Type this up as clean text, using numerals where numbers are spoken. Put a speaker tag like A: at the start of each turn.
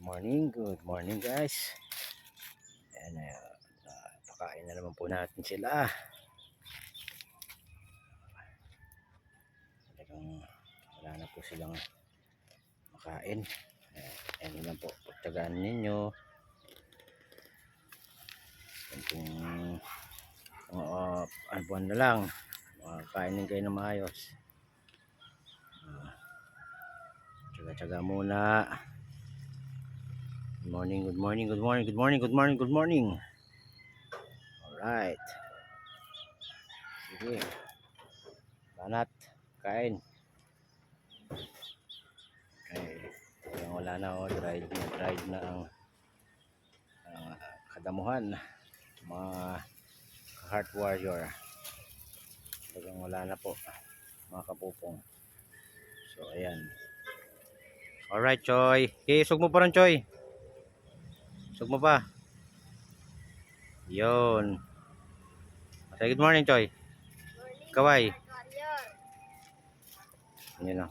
A: Good morning guys. Ayan, pakain na naman po natin sila. Talagang wala na po silang makain. Ayan lang po, pagtagaan ninyo. Kunting ano buwan na lang, kainin kayo ng maayos. Tsaga-tsaga muna. Good morning. Alright. Sige. Banat, kain. Okay. Wala na, dried na ang kadamuhan. Mga heart warrior. Talagang wala na po, mga kapupong. So, ayan. Alright, Choy. Okay, sug mo pa rin, Choy. Sug mo pa. Yun. Say good morning, Choy. Kaway. Yun na.